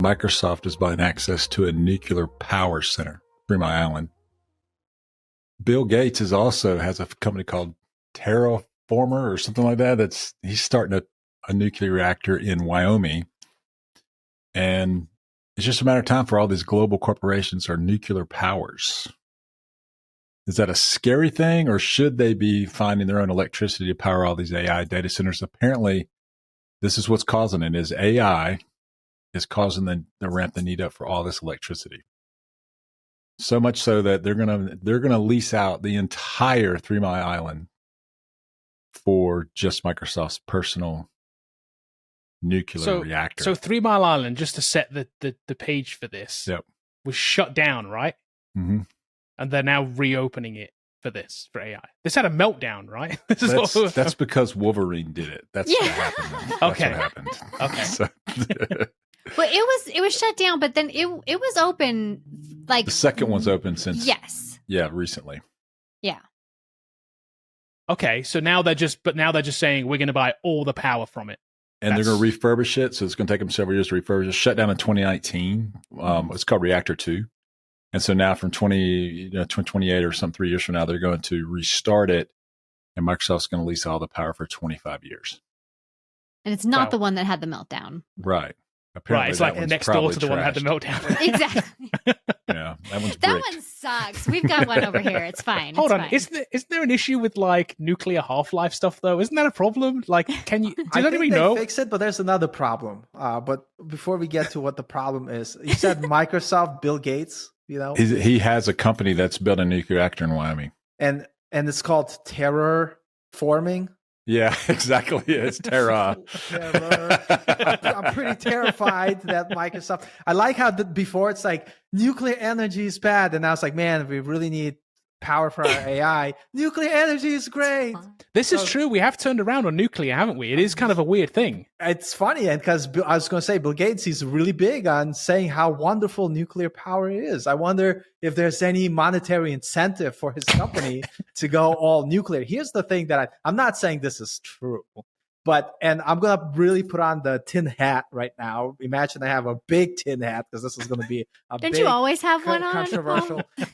Microsoft is buying access to a nuclear power center, 3 Mile Island. Bill Gates has a company called Terraformer or something like that. He's starting a nuclear reactor in Wyoming. And it's just a matter of time for all these global corporations or nuclear powers. Is that a scary thing, or should they be finding their own electricity to power all these AI data centers? Apparently, this is what's causing it, is AI is causing the ramp the need up for all this electricity. So much so that they're gonna lease out the entire 3 Mile Island for just Microsoft's personal nuclear reactor. So 3 Mile Island, just to set the page for this, was shut down, right? Mm-hmm. And they're now reopening it for AI. This had a meltdown, right? That's because Wolverine did it. That's what happened. That's what happened. Okay. So, well, it was shut down, but then it was open. Like the second one's open since recently. Yeah. Okay, so now they're just saying we're going to buy all the power from it, and they're going to refurbish it. So it's going to take them several years to refurbish it. Shut down in 2019. It's called Reactor 2. And so now from 2028 or some 3 years from now, they're going to restart it, and Microsoft's going to lease all the power for 25 years. And it's not the one that had the meltdown. Right. Apparently it's like next door to the one that had the meltdown. Exactly. Yeah, that one sucks. We've got one over here. It's fine. Hold on. Isn't there an issue with like nuclear half-life stuff though? Isn't that a problem? Like, can you? Does anybody know? Fix it, but there's another problem. But before we get to what the problem is, you said Microsoft, Bill Gates. You know, he has a company that's built a nuclear reactor in Wyoming, and it's called Terraforming. Yeah, exactly. It's Terra. I'm pretty terrified that Microsoft. I like how before it's like nuclear energy is bad, and now it's like, man, we really need power for our AI. Nuclear energy is great. This is true. We have turned around on nuclear, haven't we? It is kind of a weird thing. It's funny, and because I was going to say, Bill Gates, he's really big on saying how wonderful nuclear power is. I wonder if there's any monetary incentive for his company to go all nuclear. Here's the thing that I'm not saying this is true, and I'm going to really put on the tin hat right now. Imagine I have a big tin hat, because this is going to be Don't you always have one on?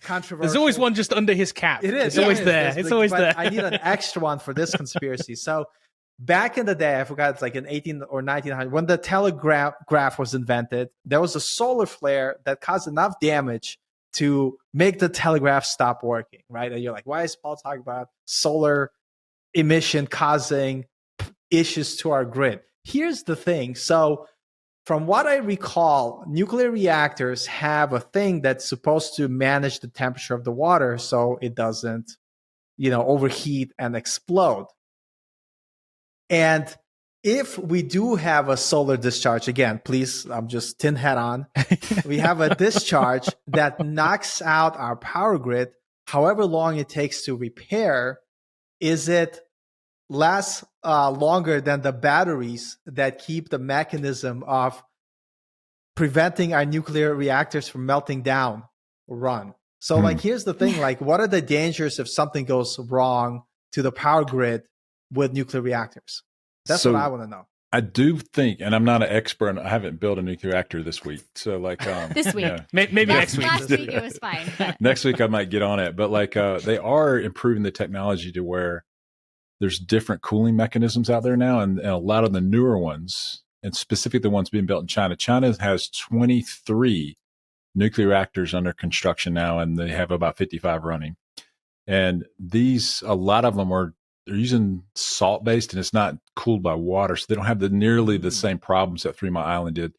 Controversial. There's always one just under his cap. It is. It's always there. It's always there. I need an extra one for this conspiracy. So back in the day, I forgot, it's like in 18 or 1900, when the telegraph was invented, there was a solar flare that caused enough damage to make the telegraph stop working, right? And you're like, why is Paul talking about solar emission causing issues to our grid? Here's the thing. So from what I recall, nuclear reactors have a thing that's supposed to manage the temperature of the water so it doesn't, overheat and explode. And if we do have a solar discharge, again, please, I'm just tin hat on. We have a discharge that knocks out our power grid, however long it takes to repair. Is it lasts longer than the batteries that keep the mechanism of preventing our nuclear reactors from melting down run? So like, here's the thing, like, what are the dangers if something goes wrong to the power grid with nuclear reactors? That's what I want to know. I do think, and I'm not an expert, and I haven't built a nuclear reactor this week. So like this week, maybe next week. Last week it was fine. But. Next week I might get on it, but like they are improving the technology to where there's different cooling mechanisms out there now, and a lot of the newer ones, and specifically the ones being built in China. China has 23 nuclear reactors under construction now, and they have about 55 running. And a lot of them they're using salt-based, and it's not cooled by water, so they don't have nearly the same problems that 3 Mile Island did.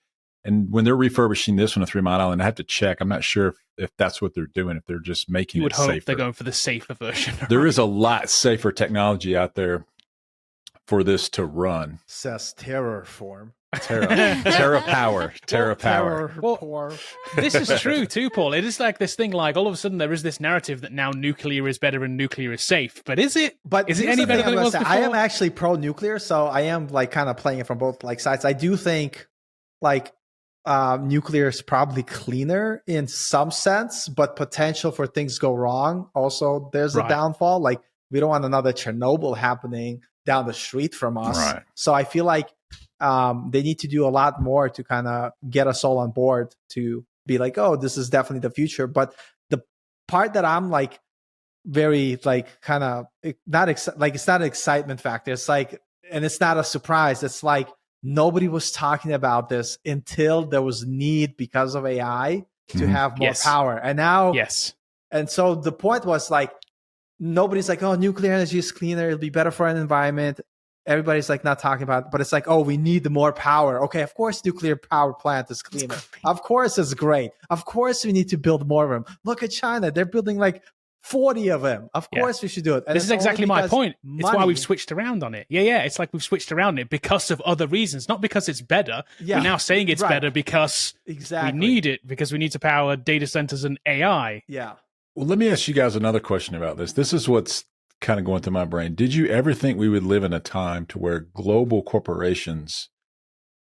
And when they're refurbishing this one at 3 Mile Island, I have to check. I'm not sure if that's what they're doing, if they're just making it safer. You would hope they're going for the safer version. There is a lot safer technology out there for this to run. Says Terraform. Terra power. Well, this is true too, Paul. It is like this thing, like all of a sudden there is this narrative that now nuclear is better and nuclear is safe. But is it? But is it any better than it was before? I am actually pro-nuclear, so I am like kind of playing it from both like sides. I do think like nuclear is probably cleaner in some sense, but potential for things go wrong. Also, there's a downfall. Like, we don't want another Chernobyl happening down the street from us. Right. So I feel like they need to do a lot more to kind of get us all on board to be like, oh, this is definitely the future. But the part that I'm like very like kind of not like it's not an excitement factor. It's like, and it's not a surprise. It's like nobody was talking about this until there was need because of AI to have more power. And now, and so the point was like, nobody's like, oh, nuclear energy is cleaner. It'll be better for an environment. Everybody's like not talking about it, but it's like, oh, we need the more power. Okay, of course, nuclear power plant is cleaner. Of course, it's great. Of course, we need to build more of them. Look at China; they're building like 40 of them. Of course, we should do it. And this is exactly my point. Money. It's why we've switched around on it. Yeah. It's like we've switched around it because of other reasons, not because it's better. We're now saying it's better because we need it, because we need to power data centers and AI. Yeah. Well, let me ask you guys another question about this. This is what's kind of going through my brain. Did you ever think we would live in a time to where global corporations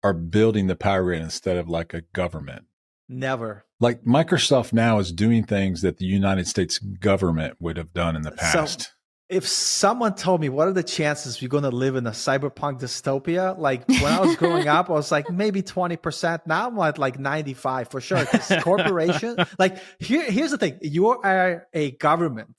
are building the power grid instead of like a government? Never. Like Microsoft now is doing things that the United States government would have done in the past. So if someone told me what are the chances we're going to live in a cyberpunk dystopia, like when I was growing up, I was like maybe 20%. Now I'm at like 95 for sure. Corporation, like here's the thing: you are a government,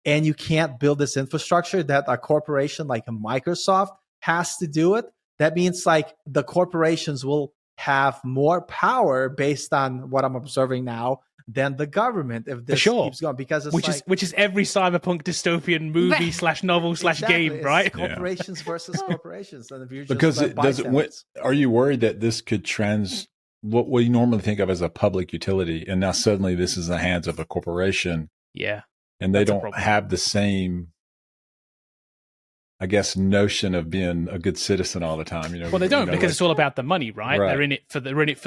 and you can't build this infrastructure that a corporation like a Microsoft has to do it. That means like the corporations will have more power based on what I'm observing now than the government if this keeps going, because it's which is every cyberpunk dystopian movie / novel / game, right? Corporations versus corporations, and if you're just because it doesn't. Are you worried that this could what we normally think of as a public utility, and now suddenly this is in the hands of a corporation? Yeah, and they don't have the same, I guess, notion of being a good citizen all the time. You know, well, they don't, because it's all about the money, right? They're in it for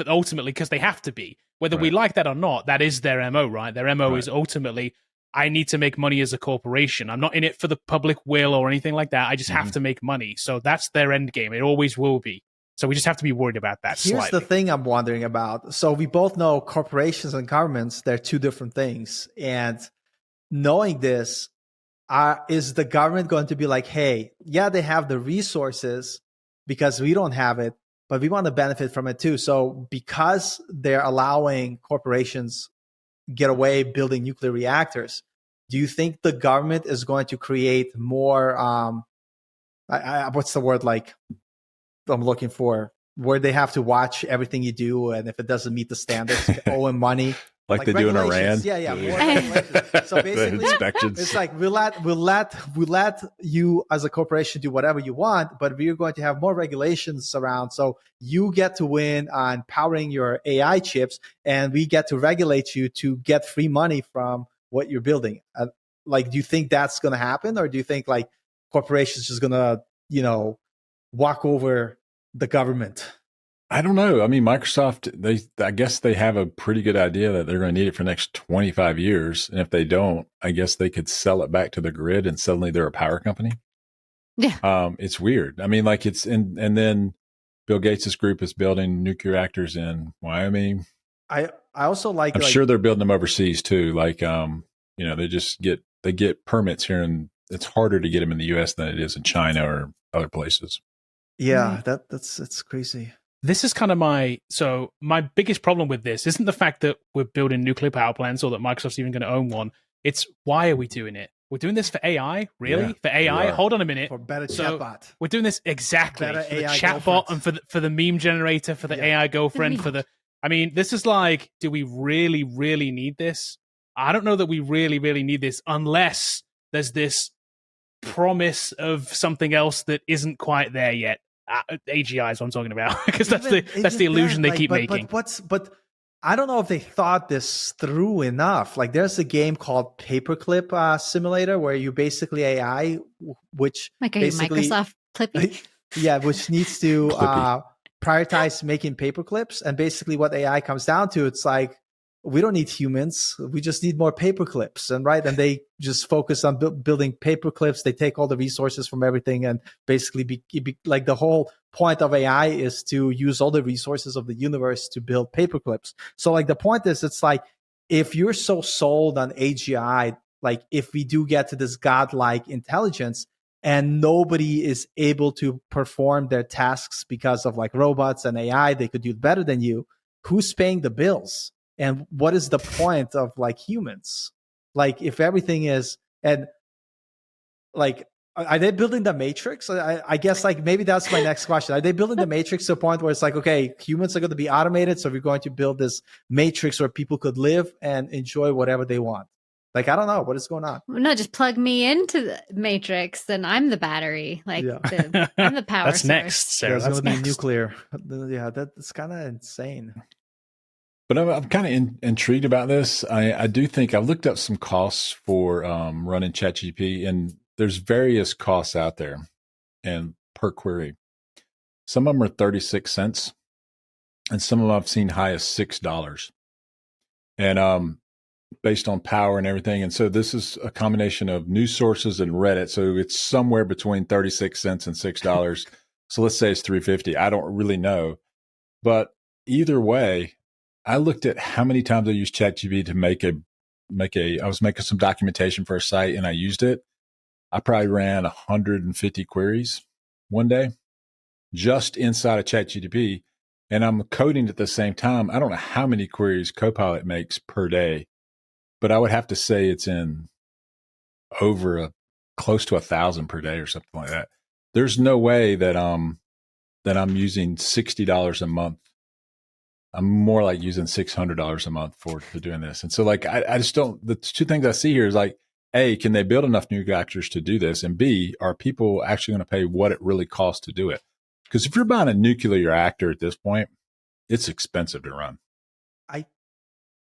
ultimately because they have to be, whether we like that or not. That is their MO, right? Their MO is ultimately, I need to make money as a corporation. I'm not in it for the public will or anything like that. I just have to make money. So that's their end game. It always will be. So we just have to be worried about that. Here's the thing I'm wondering about. So we both know corporations and governments, they're two different things. And knowing this, is the government going to be like, hey, yeah, they have the resources because we don't have it, but we want to benefit from it too. So because they're allowing corporations get away building nuclear reactors, do you think the government is going to create more, what's the word like I'm looking for, where they have to watch everything you do, and if it doesn't meet the standards, owe them money? Like they do in Iran. Yeah. More so basically, it's like we'll let you as a corporation do whatever you want, but we're going to have more regulations around. So you get to win on powering your AI chips, and we get to regulate you to get free money from what you're building. Like, do you think that's going to happen, or do you think like corporations just going to, walk over the government? I don't know. I mean, Microsoft, I guess they have a pretty good idea that they're going to need it for the next 25 years. And if they don't, I guess they could sell it back to the grid and suddenly they're a power company. Yeah. It's weird. I mean, like and then Bill Gates' group is building nuclear reactors in Wyoming. I also like, I'm sure they're building them overseas too. Like, they get permits here, and it's harder to get them in the US than it is in China or other places. Yeah, that's crazy. This is kind of my biggest problem with this isn't the fact that we're building nuclear power plants or that Microsoft's even going to own one. It's why are we doing it? We're doing this for AI, really? Yeah, for AI? Hold on a minute. For better chatbot. We're doing this exactly better for the AI chatbot girlfriend. and for the meme generator, for the AI girlfriend, this is like, do we really, really need this? I don't know that we really, really need this unless there's this promise of something else that isn't quite there yet. AGI is what I'm talking about, because that's the illusion they keep making. But I don't know if they thought this through enough. Like, there's a game called Paperclip Simulator where you basically AI, which like basically Microsoft Clippy. Yeah, which needs to prioritize making paperclips. And basically, what AI comes down to, it's like, we don't need humans. We just need more paperclips. And they just focus on building paperclips. They take all the resources from everything, and basically like the whole point of AI is to use all the resources of the universe to build paperclips. So like the point is, it's like, if you're so sold on AGI, like if we do get to this godlike intelligence, and nobody is able to perform their tasks because of like robots and AI, they could do it better than you. Who's paying the bills? And what is the point of like humans? Like if everything is, and like, are they building the Matrix? I guess like maybe that's my next question. Are they building the Matrix to a point where it's like, okay, humans are going to be automated, so we're going to build this Matrix where people could live and enjoy whatever they want? Like, I don't know what is going on. Well, no, just plug me into the Matrix, and I'm the battery. Like I'm the power. That's source. next, Sarah. There's That's going to be next. nuclear. Yeah, that's kind of insane. But I'm kind of intrigued about this. I do think I've looked up some costs for running ChatGPT, and there's various costs out there and per query. Some of them are 36 cents, and some of them I've seen high as $6. And based on power and everything. And so this is a combination of news sources and Reddit. So it's somewhere between 36 cents and $6. So let's say it's 350. I don't really know. But either way, I looked at how many times I used ChatGPT to I was making some documentation for a site and I used it. I probably ran 150 queries one day just inside of ChatGPT, and I'm coding at the same time. I don't know how many queries Copilot makes per day, but I would have to say it's in over close to 1,000 per day or something like that. There's no way that I'm using $60 a month. I'm more like using $600 a month for doing this. And so like, I just don't, the two things I see here is like, A, can they build enough new reactors to do this? And B, are people actually going to pay what it really costs to do it? Because if you're buying a nuclear reactor at this point, it's expensive to run. I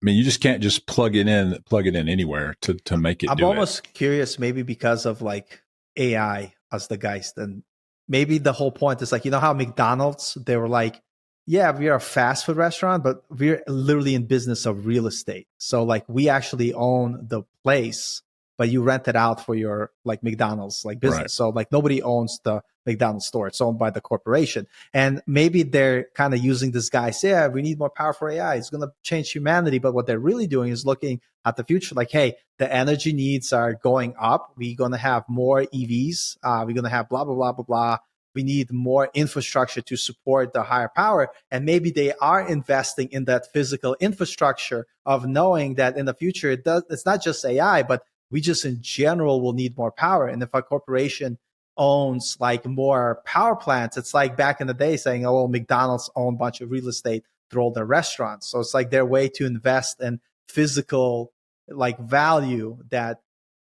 mean, you just can't just plug it in anywhere to make it. I'm almost curious, maybe because of like AI as the guys, then maybe the whole point is like, you know how McDonald's, they were like, yeah, we are a fast food restaurant, but we're literally in business of real estate. So like we actually own the place, but you rent it out for your like McDonald's like business. Right. So like nobody owns the McDonald's store. It's owned by the corporation. And maybe they're kind of using this guy, say, yeah, we need more power for AI. It's going to change humanity. But what they're really doing is looking at the future like, hey, the energy needs are going up. We're going to have more EVs. We're going to have blah, blah, blah, blah, blah. We need more infrastructure to support the higher power. And maybe they are investing in that physical infrastructure of knowing that in the future, it's not just AI, but we just in general will need more power. And if a corporation owns like more power plants, it's like back in the day saying, oh, well, McDonald's own a bunch of real estate through all their restaurants. So it's like their way to invest in physical like value that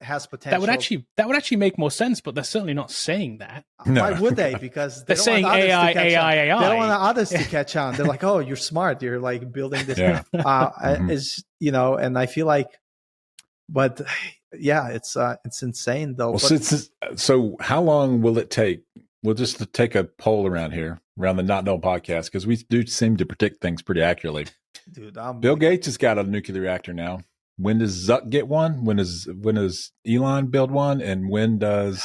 has potential. That would actually make more sense, but they're certainly not saying that. No. Why would they? Because they're saying AI. They don't want others to catch on. They're like, oh, you're smart. You're like building this. Yeah. Is and I feel like, but yeah, it's insane though. Well, so how long will it take? We'll just take a poll around here, around the Not Know podcast, because we do seem to predict things pretty accurately. Dude, Bill Gates has got a nuclear reactor now. When does Zuck get one? When does Elon build one? And when does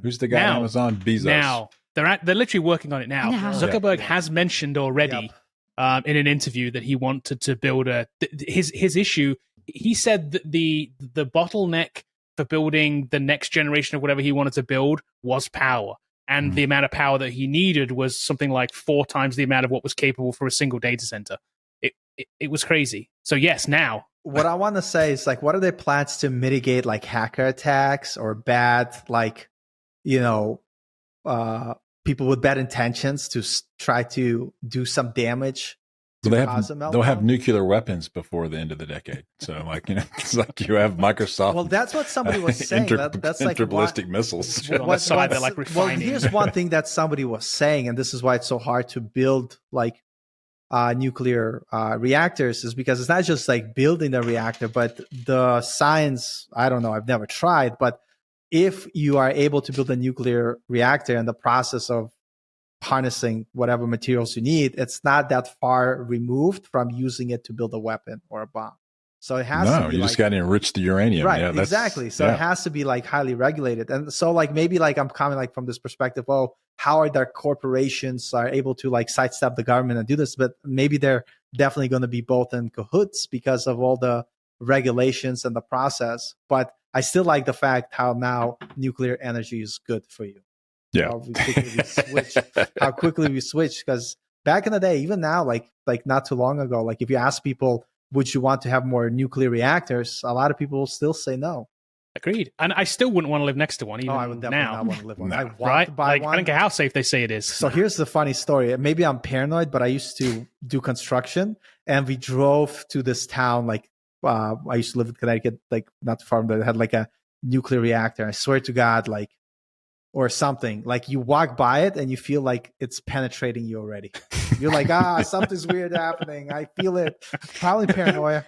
who's the guy at Amazon? Bezos. Now they're literally working on it now. Zuckerberg has mentioned already in an interview that he wanted to build his issue. He said that the bottleneck for building the next generation of whatever he wanted to build was power, and the amount of power that he needed was something like 4 times the amount of what was capable for a single data center. It was crazy. So yes, now. What I want to say is like, what are their plans to mitigate like hacker attacks or bad, like, people with bad intentions to try to do some damage? They'll have nuclear weapons before the end of the decade. So like, it's like you have Microsoft. Well, that's what somebody was saying. That's like ballistic missiles. On the side, they're like refining. Well, here's one thing that somebody was saying, and this is why it's so hard to build like nuclear reactors, is because it's not just like building the reactor, but the science, I don't know, I've never tried, but if you are able to build a nuclear reactor and the process of harnessing whatever materials you need, it's not that far removed from using it to build a weapon or a bomb. So it has to be just got to enrich the uranium. Right, yeah, exactly. So it has to be like highly regulated. And so like maybe like I'm coming like from this perspective, oh, how are their corporations are able to like sidestep the government and do this? But maybe they're definitely going to be both in cahoots because of all the regulations and the process. But I still like the fact how now nuclear energy is good for you. Yeah. How quickly we switch. Because back in the day, even now, like not too long ago, like if you ask people, would you want to have more nuclear reactors? A lot of people will still say no. Agreed. And I still wouldn't want to live next to one even I would definitely now. not want to live one. No. I want Right? to buy Like, one. I don't care how safe they say it is. So here's the funny story. Maybe I'm paranoid, but I used to do construction, and we drove to this town. Like I used to live in Connecticut, like not too far, but it had like a nuclear reactor. I swear to God, like or something. Like you walk by it and you feel like it's penetrating you already. You're like, something's weird happening. I feel it. Probably paranoia.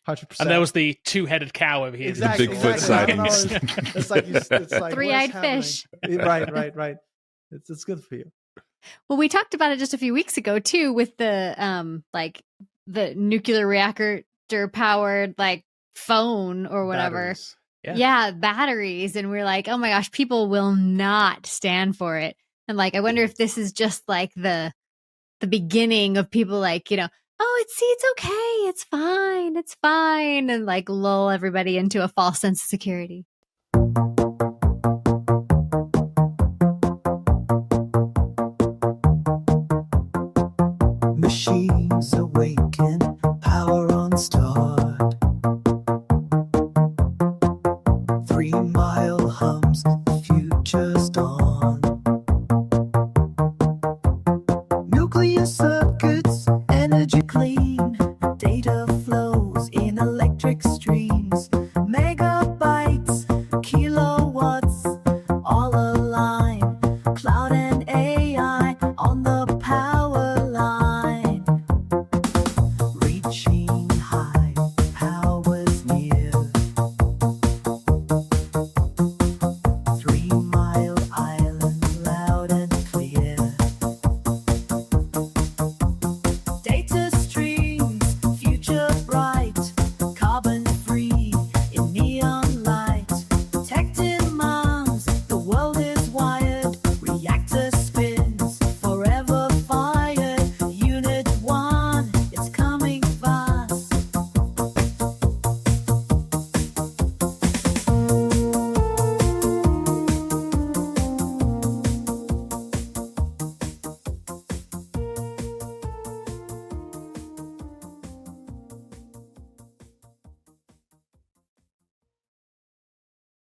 100%. And there was the two-headed cow over here. Exactly, The Bigfoot sightings. It's like Three-eyed fish. Right. It's good for you. Well, we talked about it just a few weeks ago too, with the like the nuclear reactor powered like phone or whatever. Batteries. Yeah, batteries. And we're like, oh my gosh, people will not stand for it. And like, I wonder if this is just like the beginning of people like, oh, it's okay, it's fine, and like lull everybody into a false sense of security. Machines awaken, power on start. 3 mile hums, the future's dawn. Nuclear circuits, energy clean, data